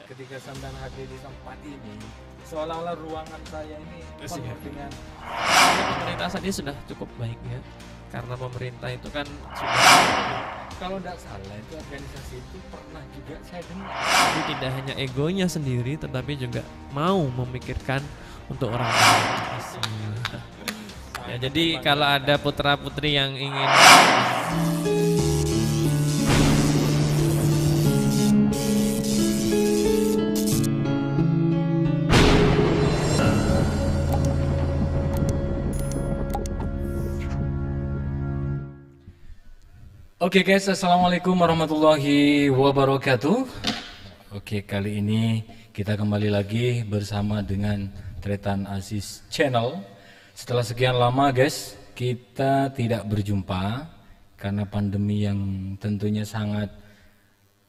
ketika sampean hadir di tempat ini, seolah-olah ruangan saya ini penuh dengan Pemerintah saja sudah cukup baik ya, karena pemerintah itu kan sudah, kalau tidak salah itu organisasi itu pernah juga saya dengar. jadi tidak hanya egonya sendiri, tetapi juga mau memikirkan untuk orang lain. Ya, jadi kalau ada putra putri yang ingin Oke guys, assalamualaikum warahmatullahi wabarakatuh. Oke, kali ini kita kembali lagi bersama dengan Tretan Aziz Channel. Setelah sekian lama guys, kita tidak berjumpa karena pandemi yang tentunya sangat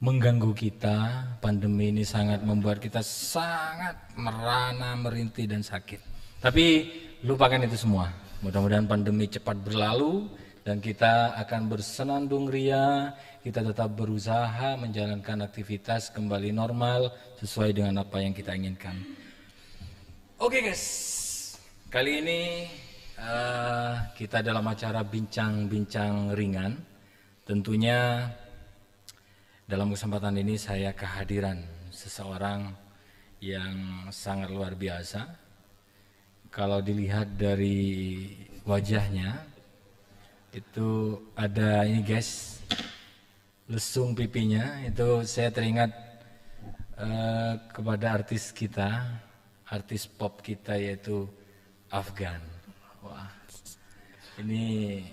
mengganggu kita. Pandemi ini sangat membuat kita sangat merana, merintih dan sakit. Tapi lupakan itu semua. Mudah-mudahan pandemi cepat berlalu dan kita akan bersenandung ria, kita tetap berusaha menjalankan aktivitas kembali normal sesuai dengan apa yang kita inginkan. Oke guys, kali ini kita dalam acara bincang-bincang ringan. Tentunya dalam kesempatan ini saya kehadiran seseorang yang sangat luar biasa. Kalau dilihat dari wajahnya, itu ada ini guys, lesung pipinya. Itu saya teringat kepada artis kita, artis pop kita yaitu Afgan. Wah, ini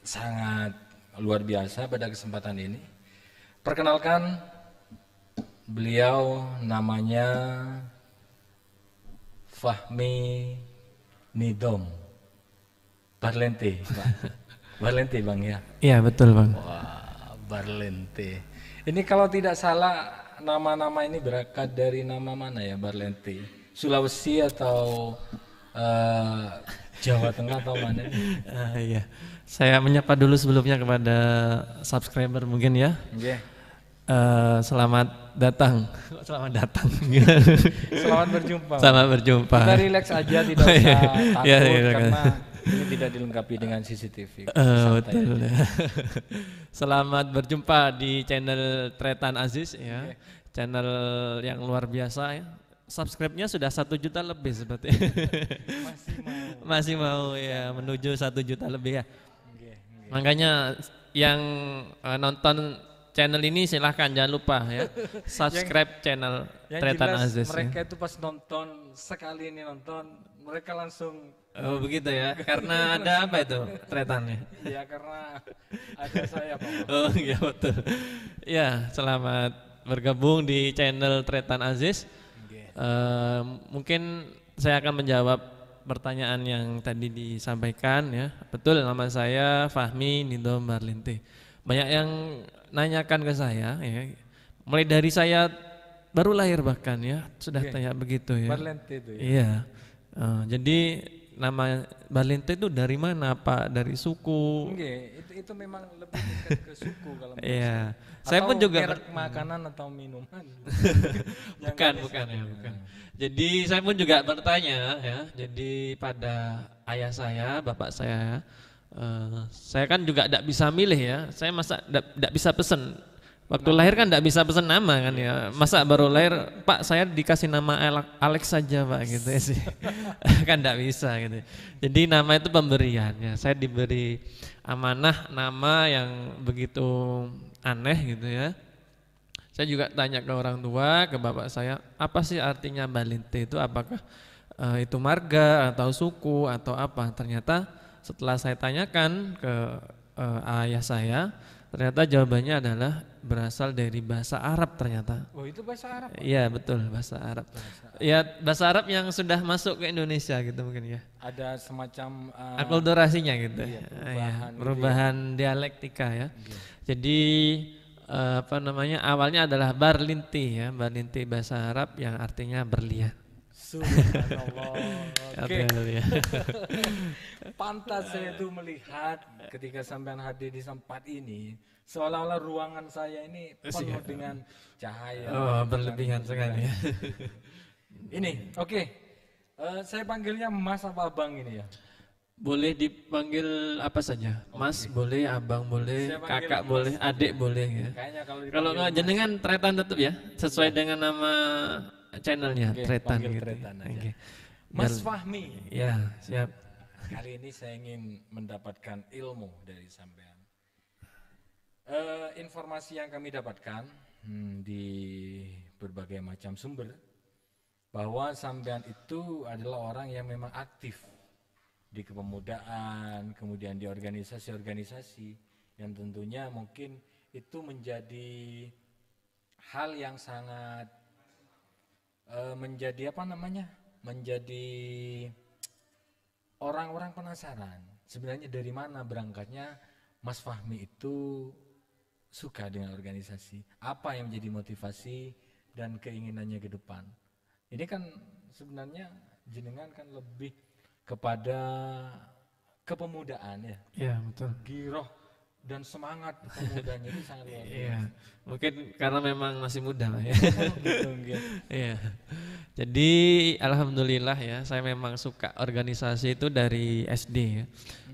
sangat luar biasa pada kesempatan ini. Perkenalkan, beliau namanya Fahmi Nidom Barlente, Pak. Barlente Bang ya? Iya betul Bang. Wah, Barlente. Ini kalau tidak salah nama-nama ini berangkat dari nama mana ya, Barlente? Sulawesi atau Jawa Tengah atau mana? Iya, saya menyapa dulu sebelumnya kepada subscriber mungkin ya. Yeah. Selamat datang, selamat datang. Selamat berjumpa. Selamat berjumpa. Kita relax aja, tidak usah takut Iya, karena ini tidak dilengkapi dengan CCTV. Betul. Selamat berjumpa di channel Tretan Aziz ya, channel yang luar biasa ya. Subscribe-nya sudah 1 juta lebih sebetulnya. Masih mau ya menuju 1 juta lebih ya. Makanya yang nonton channel ini silahkan jangan lupa ya subscribe channel Tretan Aziz. Mereka itu pas nonton sekali ini nonton, mereka langsung begitu ya, karena ada apa itu tretannya? Ya karena ada saya Pak. Oh iya betul. Ya, selamat bergabung di channel Tretan Aziz. Mungkin saya akan menjawab pertanyaan yang tadi disampaikan ya. Betul, nama saya Fahmi Nidom Barlente. Banyak yang nanyakan ke saya ya. Mulai dari saya baru lahir bahkan ya sudah tanya begitu ya. Barlente itu ya. Iya. Jadi nama Barlente itu dari mana Pak? Dari suku? Itu memang lebih dekat ke suku kalau menurut Iya. saya. Saya pun juga merek makanan atau minuman. bukan. Jadi saya pun juga bertanya ya. Jadi pada ayah saya, bapak saya kan juga tidak bisa milih ya. Saya masa tidak bisa pesen. Waktu lahir kan tidak bisa pesen nama kan ya. Masa baru lahir, Pak saya dikasih nama Alex saja Pak gitu ya sih. Kan tidak bisa gitu. Jadi nama itu pemberiannya. Saya diberi amanah nama yang begitu aneh gitu ya. Saya juga tanya ke orang tua, ke bapak saya, apa sih artinya Barlente itu? Apakah itu marga atau suku atau apa? Ternyata setelah saya tanyakan ke ayah saya, ternyata jawabannya adalah berasal dari bahasa Arab ternyata. Oh itu bahasa Arab? Iya betul, bahasa Arab. Ya bahasa Arab yang sudah masuk ke Indonesia gitu mungkin ya. Ada semacam akulturasinya gitu. Iya, perubahan dialektika ya. Jadi awalnya adalah Barlinti ya, Barlinti bahasa Arab yang artinya berlian. Subhanallah. Oke. Abel ya. Pantas saya tuh melihat ketika sampean hadir di tempat ini, seolah-olah ruangan saya ini penuh dengan cahaya. Oh, berlebihan sekali ya. Ini, oke. Saya panggilnya Mas apa Abang ini ya? Boleh dipanggil apa saja, Mas boleh, Abang boleh, Saya panggil Kakak Mas boleh, adik boleh ya. Kayaknya kalau Kalau dipanggil nggak jenengan Tretan tetap ya, sesuai dengan nama channelnya Oke, Tretan panggil gitu. Tretan aja. Oke. Mas Fahmi. Ya, siap. Kali ini saya ingin mendapatkan ilmu dari sampean. Informasi yang kami dapatkan di berbagai macam sumber bahwa sampean itu adalah orang yang memang aktif di kepemudaan, kemudian di organisasi-organisasi yang tentunya mungkin itu menjadi hal yang sangat menjadi apa namanya? Menjadi orang-orang penasaran. Sebenarnya dari mana berangkatnya Mas Fahmi itu suka dengan organisasi? Apa yang menjadi motivasi dan keinginannya ke depan? Ini kan sebenarnya jenengan kan lebih kepada kepemudaan ya. Iya, betul. Giroh dan semangat pemudanya itu sangat luar biasa. Iya, mungkin karena memang masih muda lah ya. Gitu, gitu. Iya. Jadi alhamdulillah ya, saya memang suka organisasi itu dari SD ya.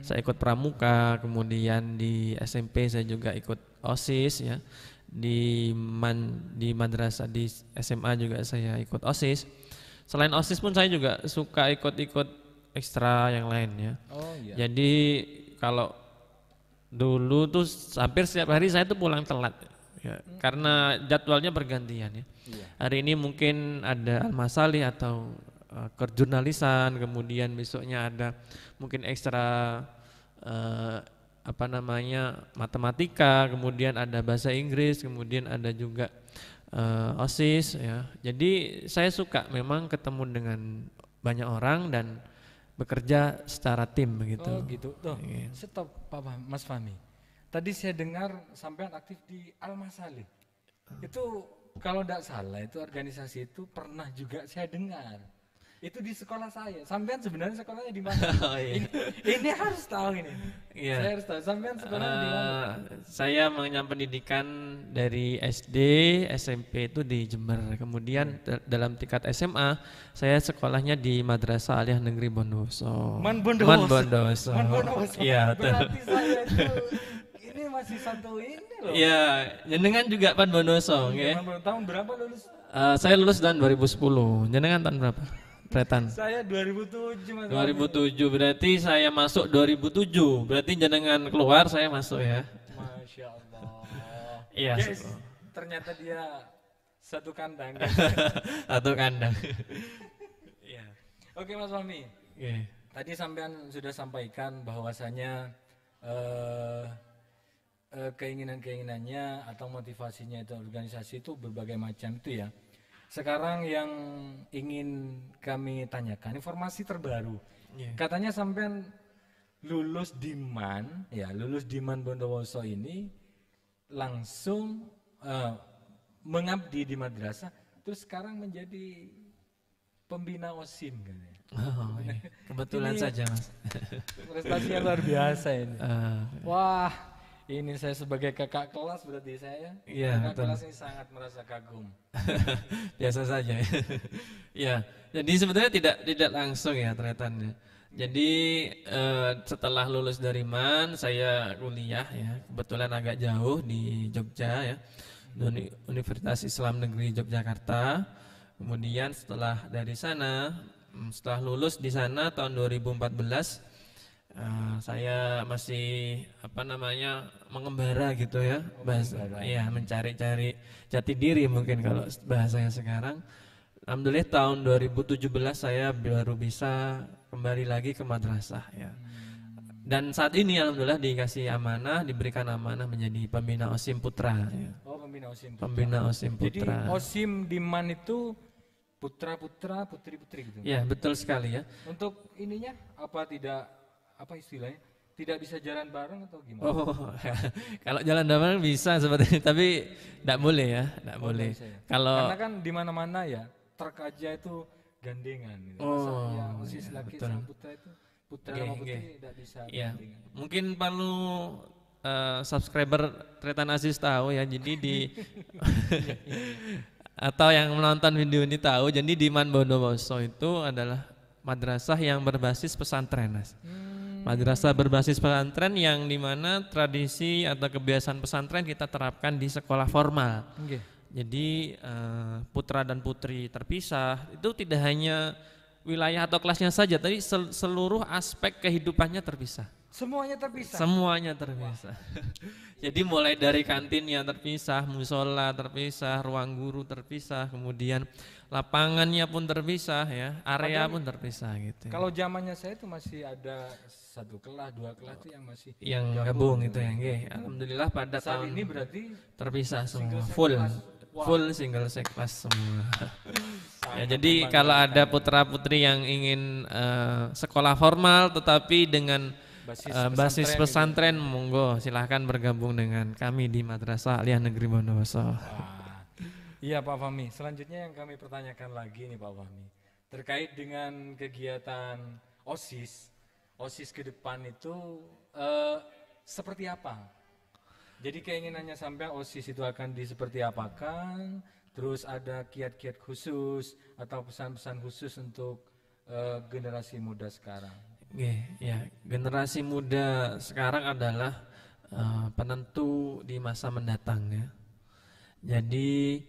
Saya ikut pramuka, kemudian di SMP saya juga ikut OSIS ya. Di madrasah di SMA juga saya ikut OSIS. Selain OSIS pun saya juga suka ikut-ikut ekstra yang lain ya. Oh iya. Jadi kalau dulu tuh hampir setiap hari saya tuh pulang telat ya, karena jadwalnya bergantian ya. Iya. Hari ini mungkin ada Al-Masalih atau kejurnalisan, kemudian besoknya ada mungkin ekstra apa namanya matematika, kemudian ada bahasa Inggris, kemudian ada juga OSIS ya. Jadi saya suka memang ketemu dengan banyak orang dan bekerja secara tim begitu. Oh gitu. Tuh, Iya. stop Pak Mas Fahmi. Tadi saya dengar sampean aktif di Al-Masalih. Itu kalau tidak salah itu organisasi itu pernah juga saya dengar. Itu di sekolah saya. Sampean sebenarnya sekolahnya di mana? Oh, iya. Ini harus tahu ini. Iya. Saya harus tahu. Sampean sekolahnya di mana? Saya mengenyam pendidikan dari SD, SMP itu di Jember. Kemudian dalam tingkat SMA, saya sekolahnya di Madrasah Aliyah Negeri Bondowoso. Man Bondowoso. Man Bondowoso. Man Bondowoso. Iya, betul. Berarti saya itu ini masih satu ini loh. Iya, jenengan juga Man Bondowoso, oke. Tahun berapa lulus? Saya lulus tahun 2010. Jenengan tahun berapa? Tretan. Saya 2007 Mas. 2007 berarti saya masuk 2007. Berarti jenengan keluar saya masuk ya. Masya Allah. Iya. Guys, ternyata dia satu kandang. Atau kandang. Iya. Oke Mas Fahmi. Oke. Tadi sampean sudah sampaikan bahwasanya keinginan-keinginannya atau motivasinya itu organisasi itu berbagai macam itu ya. Sekarang yang ingin kami tanyakan informasi terbaru. Yeah. Katanya sampean lulus di MAN, ya lulus di MAN Bondowoso ini langsung mengabdi di madrasah, terus sekarang menjadi pembina OSIM katanya. Oh, iya. Kebetulan Ini- saja mas. Prestasinya luar biasa ini. Wah, ini saya sebagai kakak kelas berarti saya. Iya, Kakak betul. kelas ini sangat merasa kagum. Biasa saja. Ya, jadi sebetulnya tidak langsung ya Tretan ya. Jadi setelah lulus dari MAN saya kuliah ya, kebetulan agak jauh di Jogja ya, Universitas Islam Negeri Yogyakarta. Kemudian setelah dari sana, setelah lulus di sana tahun 2014, saya masih apa namanya mengembara gitu ya, bahasa, ya mencari-cari jati diri mungkin kalau bahasanya sekarang. Alhamdulillah tahun 2017 saya baru bisa kembali lagi ke madrasah ya. Dan saat ini alhamdulillah dikasih amanah, diberikan amanah menjadi pembina OSIM Putra ya. Oh, pembina OSIM. Pembina OSIM Jadi Putra. OSIM di MAN itu putra-putra, putri-putri gitu. Ya, betul sekali ya. Untuk ininya apa tidak apa istilahnya? Tidak bisa jalan bareng atau gimana? Oh, kalau jalan bareng bisa seperti itu, tapi tidak boleh ya, tidak boleh. Bisa ya? Kalau Karena kan di mana-mana ya truk aja itu gandengan gitu. Oh, Masa ya OSIS iya, laki betul. sama putra itu putra Nggih, sama putri nggih. tidak bisa Ya, gandengan. mungkin perlu subscriber Tretan Aziz tahu ya. Jadi di atau yang menonton video ini tahu, jadi di Man Bondowoso itu adalah madrasah yang berbasis pesantren, Mas. Madrasah berbasis pesantren yang dimana tradisi atau kebiasaan pesantren kita terapkan di sekolah formal. Nggih. Jadi putra dan putri terpisah, itu tidak hanya wilayah atau kelasnya saja, tapi seluruh aspek kehidupannya terpisah. Semuanya terpisah. Semuanya terpisah. Jadi mulai dari kantinnya terpisah, musola terpisah, ruang guru terpisah, kemudian lapangannya pun terpisah ya, area pun terpisah gitu. Kalau zamannya saya itu masih ada 1 kelas, 2 kelas itu yang masih Yang gabung itu ya, nggih. Alhamdulillah pada saat tahun ini berarti terpisah semua, sex full class. Wah. full single sex class semua. Ya, jadi kalau ada putra putri yang ingin sekolah formal tetapi dengan basis pesantren, monggo silahkan bergabung dengan kami di Madrasah Aliyah Negeri Bondowoso. Wah. Iya Pak Fahmi, selanjutnya yang kami pertanyakan lagi nih Pak Fahmi, terkait dengan kegiatan OSIS ke depan itu seperti apa? Jadi keinginannya sampai OSIS itu akan seperti apakan, terus ada kiat-kiat khusus atau pesan-pesan khusus untuk generasi muda sekarang. Ya, generasi muda sekarang adalah penentu di masa mendatang ya. Jadi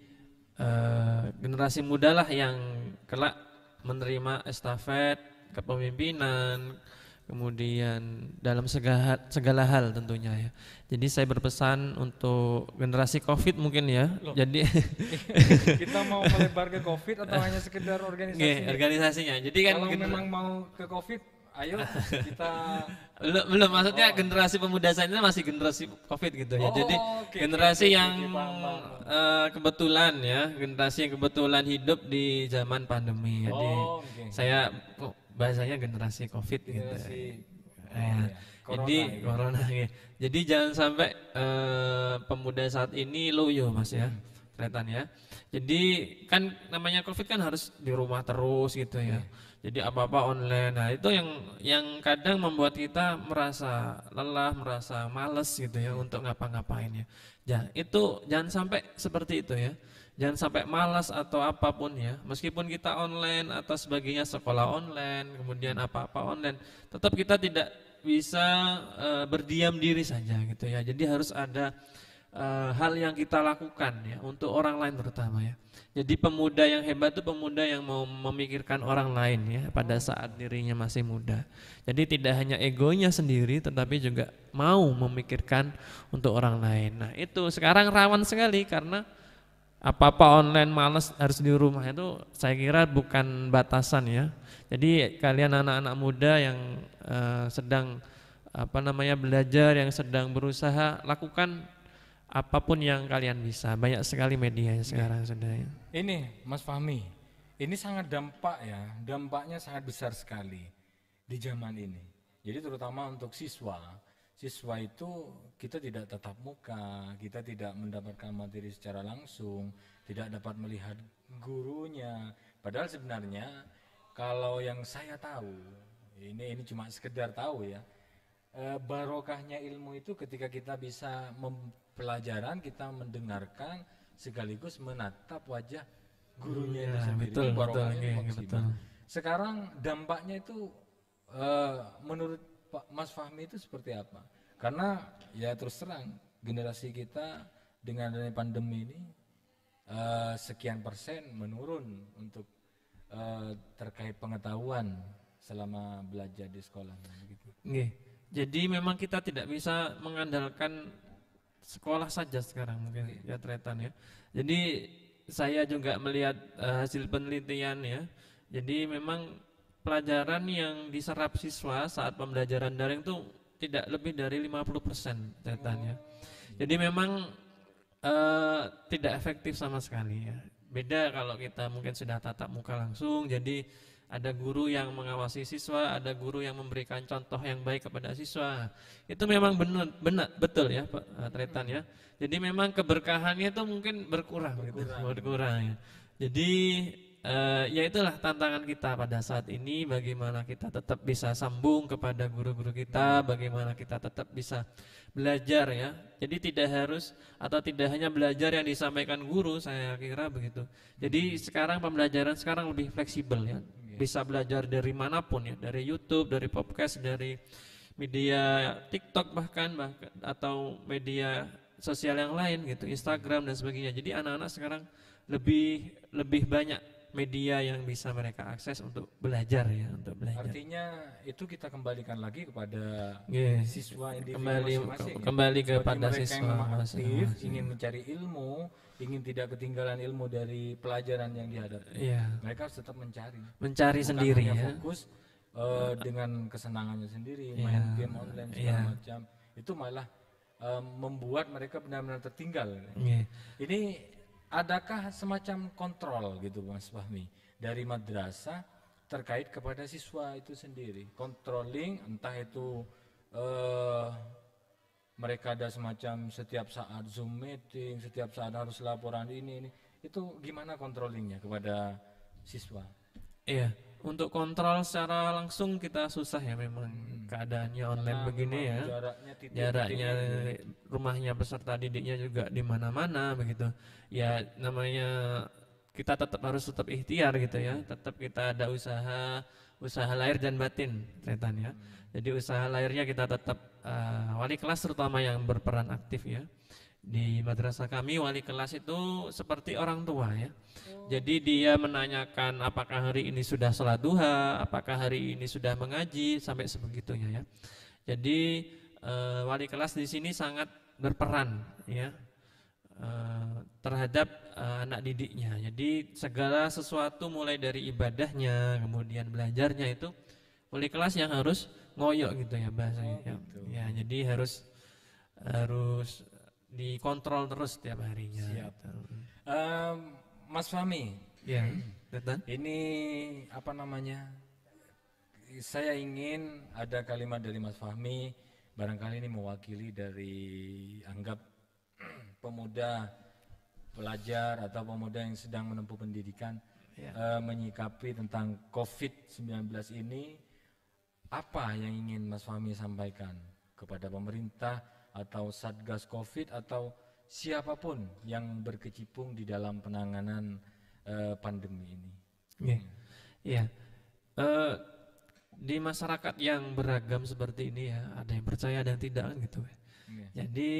generasi muda lah yang kelak menerima estafet kepemimpinan, kemudian dalam segala hal tentunya ya. Jadi saya berpesan untuk generasi COVID mungkin ya. Loh. Jadi Kita mau melebar ke COVID atau hanya sekedar organisasi? organisasinya. Jadi kan Kalau memang mau ke COVID, ayo kita belum maksudnya generasi pemuda saya ini masih generasi COVID gitu ya. Oh, Jadi oke, generasi oke, yang paham. kebetulan ya, generasi yang kebetulan hidup di zaman pandemi. Jadi oke. saya bahasanya generasi COVID Generasi, gitu. Ya. Corona, Jadi gitu. corona ya. Jadi jangan sampai pemuda saat ini loyo Mas ya. Kelihatan ya. Jadi kan namanya COVID kan harus di rumah terus gitu ya. Jadi apa-apa online. Nah, itu yang kadang membuat kita merasa lelah, merasa males gitu ya untuk ngapa-ngapain ya. Ya, itu jangan sampai seperti itu ya. Jangan sampai malas atau apapun ya. Meskipun kita online atau sebagainya, sekolah online, kemudian apa-apa online, tetap kita tidak bisa berdiam diri saja gitu ya. Jadi harus ada hal yang kita lakukan ya untuk orang lain terutama ya. Jadi pemuda yang hebat itu pemuda yang mau memikirkan orang lain ya pada saat dirinya masih muda. Jadi tidak hanya egonya sendiri tetapi juga mau memikirkan untuk orang lain. Nah, itu sekarang rawan sekali karena apa-apa online, malas, harus di rumah, itu saya kira bukan batasan ya. Jadi kalian anak-anak muda yang sedang belajar, yang sedang berusaha, lakukan apapun yang kalian bisa. Banyak sekali media sekarang sudah. Ini Mas Fahmi, ini sangat dampaknya sangat besar sekali di zaman ini. Jadi terutama untuk siswa itu kita tidak tatap muka, kita tidak mendapatkan materi secara langsung, tidak dapat melihat gurunya. Padahal sebenarnya kalau yang saya tahu, ini cuma sekedar tahu ya, barokahnya ilmu itu ketika kita bisa pelajaran, kita mendengarkan sekaligus menatap wajah gurunya itu sendiri. Betul, Barokahnya betul, maksimal. Sekarang dampaknya itu menurut Pak Mas Fahmi itu seperti apa? Karena ya terus terang generasi kita dengan adanya pandemi ini sekian persen menurun untuk terkait pengetahuan selama belajar di sekolah gitu. Jadi memang kita tidak bisa mengandalkan sekolah saja sekarang mungkin ya Tretan ya. Jadi saya juga melihat hasil penelitian ya. Jadi memang pelajaran yang diserap siswa saat pembelajaran daring itu tidak lebih dari 50% Tretan ya. Jadi memang tidak efektif sama sekali ya. Beda kalau kita mungkin sudah tatap muka langsung, jadi ada guru yang mengawasi siswa, ada guru yang memberikan contoh yang baik kepada siswa. Itu memang benar betul ya Pak Tretan ya. Jadi memang keberkahannya itu mungkin berkurang. Ya. Jadi ya itulah tantangan kita pada saat ini, bagaimana kita tetap bisa sambung kepada guru-guru kita, bagaimana kita tetap bisa belajar ya. Jadi tidak harus atau tidak hanya belajar yang disampaikan guru, saya kira begitu. Jadi sekarang pembelajaran sekarang lebih fleksibel ya. Bisa belajar dari manapun ya, dari YouTube, dari podcast, dari media TikTok bahkan atau media sosial yang lain gitu, Instagram dan sebagainya. Jadi anak-anak sekarang lebih banyak media yang bisa mereka akses untuk belajar ya, untuk belajar. Artinya itu kita kembalikan lagi kepada siswa individu kembali masing-masing. Kembali Bagi kepada mereka siswa yang memang aktif, masing-masing. ingin mencari ilmu, ingin tidak ketinggalan ilmu dari pelajaran yang dihadapi. Mereka harus tetap mencari Mencari bukan sendiri hanya ya. fokus dengan kesenangannya sendiri, main game online segala macam. Itu malah membuat mereka benar-benar tertinggal. Ini adakah semacam kontrol gitu Mas Fahmi dari madrasah terkait kepada siswa itu sendiri? Controlling entah itu mereka ada semacam setiap saat Zoom meeting, setiap saat harus laporan ini. Itu gimana controllingnya kepada siswa? Iya, untuk kontrol secara langsung kita susah ya memang keadaannya online begini ya. Jaraknya rumahnya peserta didiknya juga di mana-mana begitu. Ya namanya kita harus tetap ikhtiar gitu ya. Tetap kita ada usaha lahir dan batin Tretan ya. Jadi usaha lahirnya kita tetap wali kelas terutama yang berperan aktif ya. Di madrasah kami wali kelas itu seperti orang tua ya. Jadi dia menanyakan apakah hari ini sudah sholat duha, apakah hari ini sudah mengaji, sampai sebegitunya ya. Jadi wali kelas di sini sangat berperan ya terhadap anak didiknya. Jadi segala sesuatu mulai dari ibadahnya, kemudian belajarnya itu wali kelas yang harus ngoyok gitu ya bahasanya. Ya, jadi harus dikontrol terus setiap harinya. Siap. Mas Fahmi, ya, ini apa namanya? Saya ingin ada kalimat dari Mas Fahmi, barangkali ini mewakili dari anggap pemuda pelajar atau pemuda yang sedang menempuh pendidikan, menyikapi tentang COVID-19 ini. Apa yang ingin Mas Fahmi sampaikan kepada pemerintah atau Satgas COVID atau siapapun yang berkecimpung di dalam penanganan pandemi ini? Di masyarakat yang beragam seperti ini ya, ada yang percaya dan tidak kan gitu. Jadi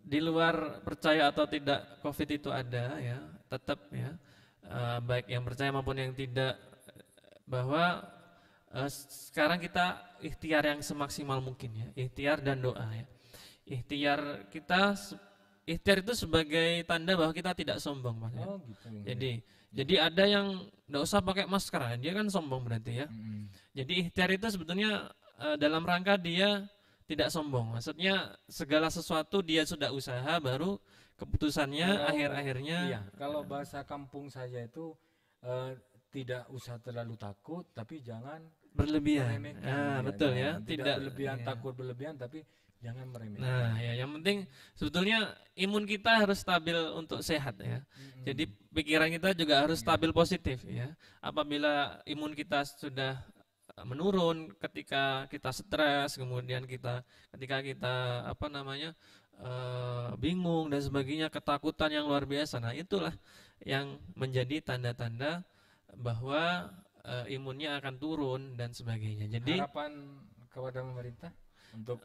di luar percaya atau tidak COVID itu ada ya, tetap ya, baik yang percaya maupun yang tidak, bahwa sekarang kita ikhtiar yang semaksimal mungkin ya, ikhtiar dan doa ya. Ikhtiar itu sebagai tanda bahwa kita tidak sombong Mas ya. Jadi ada yang enggak usah pakai masker, dia kan sombong berarti ya. Jadi ikhtiar itu sebetulnya dalam rangka dia tidak sombong. Maksudnya segala sesuatu dia sudah usaha, baru keputusannya akhir-akhirnya. Iya, kalau bahasa kampung saya itu tidak usah terlalu takut, tapi jangan berlebihan. Betul ya. Tidak berlebihan, takut berlebihan, tapi jangan meremehkan. Nah, ya yang penting sebetulnya imun kita harus stabil untuk sehat ya. Jadi pikiran kita juga harus stabil positif ya. Apabila imun kita sudah menurun ketika kita stres, kemudian ketika kita bingung dan sebagainya, ketakutan yang luar biasa. Nah, itulah yang menjadi tanda-tanda bahwa imunnya akan turun dan sebagainya. Jadi harapan kepada pemerintah untuk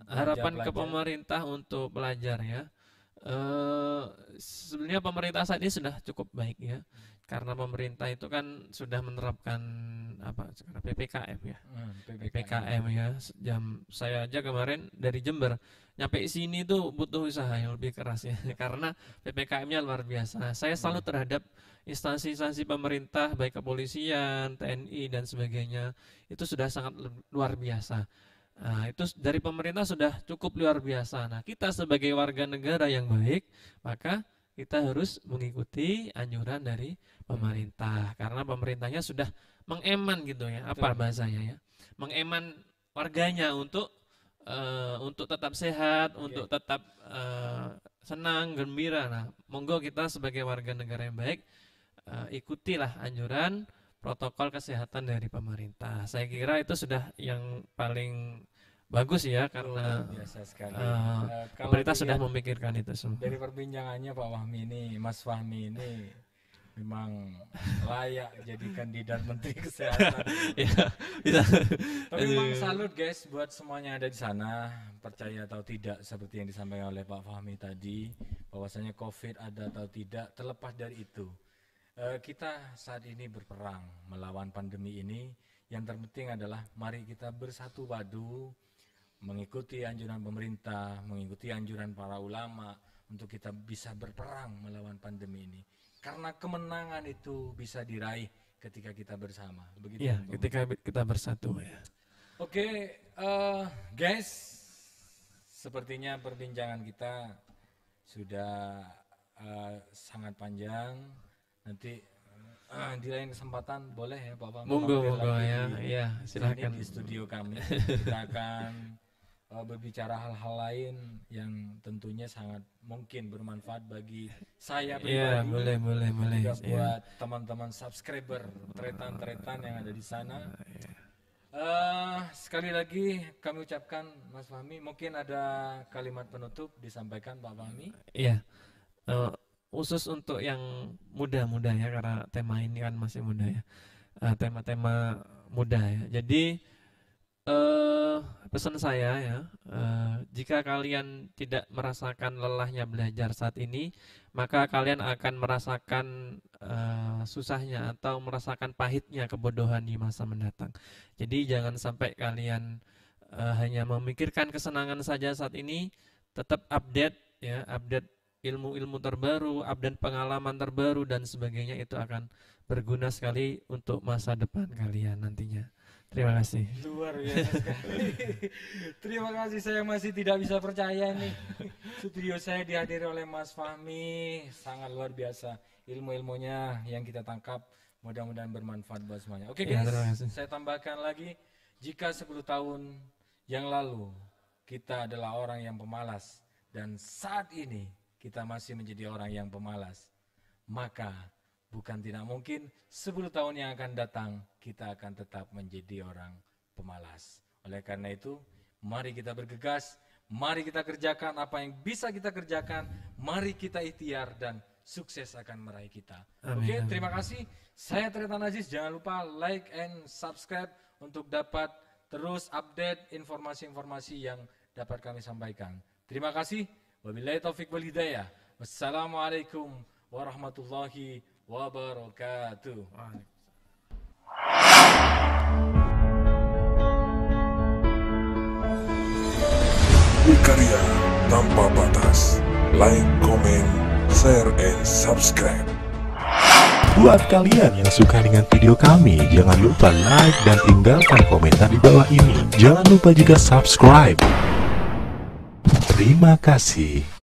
harapan ke pemerintah untuk pelajar ya. Sebenarnya pemerintah saat ini sudah cukup baik ya, karena pemerintah itu kan sudah menerapkan sekarang PPKM ya. PPKM ya. Saya aja kemarin dari Jember nyampe sini tuh butuh usaha yang lebih keras ya, karena PPKM-nya luar biasa. Saya salut terhadap instansi-instansi pemerintah baik kepolisian, TNI dan sebagainya, itu sudah sangat luar biasa. Nah, itu dari pemerintah sudah cukup luar biasa. Nah, kita sebagai warga negara yang baik, maka kita harus mengikuti anjuran dari pemerintah, karena pemerintahnya sudah mengeman gitu ya, bahasanya ya, mengeman warganya untuk tetap sehat, untuk tetap senang, gembira. Nah, monggo kita sebagai warga negara yang baik ikutilah anjuran protokol kesehatan dari pemerintah. Saya kira itu sudah yang paling bagus ya, karena biasa sekali. pemerintah sudah memikirkan itu semua. Dari perbincangannya Pak Fahmi ini, Mas Fahmi ini memang layak jadi kandidat Menteri Kesehatan. Ya, bisa. Tapi memang salut guys buat semuanya yang ada di sana, percaya atau tidak seperti yang disampaikan oleh Pak Fahmi tadi, bahwasanya COVID ada atau tidak, terlepas dari itu. Kita saat ini berperang melawan pandemi ini. Yang terpenting adalah mari kita bersatu padu, mengikuti anjuran pemerintah, mengikuti anjuran para ulama untuk kita bisa berperang melawan pandemi ini. Karena kemenangan itu bisa diraih ketika kita bersama. Begitu ya, ketika kita bersatu ya. Oke, guys, sepertinya perbincangan kita sudah sangat panjang. Nanti di lain kesempatan boleh ya Pak Fahmi. Monggo ya, iya silakan di studio kami. Kita akan berbicara hal-hal lain yang tentunya sangat mungkin bermanfaat bagi saya pribadi. Iya, boleh. Juga buat teman-teman subscriber tretan-tretan yang ada di sana. Sekali lagi kami ucapkan Mas Fahmi, mungkin ada kalimat penutup disampaikan Pak Fahmi. Iya. Khusus untuk yang muda-muda ya, karena tema ini kan masih muda ya, tema-tema muda ya. Jadi pesan saya ya, jika kalian tidak merasakan lelahnya belajar saat ini, maka kalian akan merasakan susahnya atau merasakan pahitnya kebodohan di masa mendatang. Jadi jangan sampai kalian hanya memikirkan kesenangan saja saat ini, tetap update ya, update ilmu-ilmu terbaru, update pengalaman terbaru dan sebagainya, itu akan berguna sekali untuk masa depan kalian nantinya. Terima kasih. Luar biasa sekali. Terima kasih, saya masih tidak bisa percaya nih. Studio saya dihadiri oleh Mas Fahmi, sangat luar biasa. Ilmu-ilmunya yang kita tangkap mudah-mudahan bermanfaat buat semuanya. Oke guys, saya tambahkan lagi, jika 10 tahun yang lalu kita adalah orang yang pemalas dan saat ini kita masih menjadi orang yang pemalas, maka bukan tidak mungkin 10 tahun yang akan datang kita akan tetap menjadi orang pemalas. Oleh karena itu, mari kita bergegas, mari kita kerjakan apa yang bisa kita kerjakan, mari kita ikhtiar dan sukses akan meraih kita. Oke, terima kasih. Saya Tretan Aziz, jangan lupa like and subscribe untuk dapat terus update informasi-informasi yang dapat kami sampaikan. Terima kasih. Wabillahi taufiq wal hidayah. Wassalamualaikum warahmatullahi wabarakatuh. Berkarya tanpa batas. Like, comment, share, and subscribe. Buat kalian yang suka dengan video kami, jangan lupa like dan tinggalkan komentar di bawah ini. Jangan lupa juga subscribe. Terima kasih.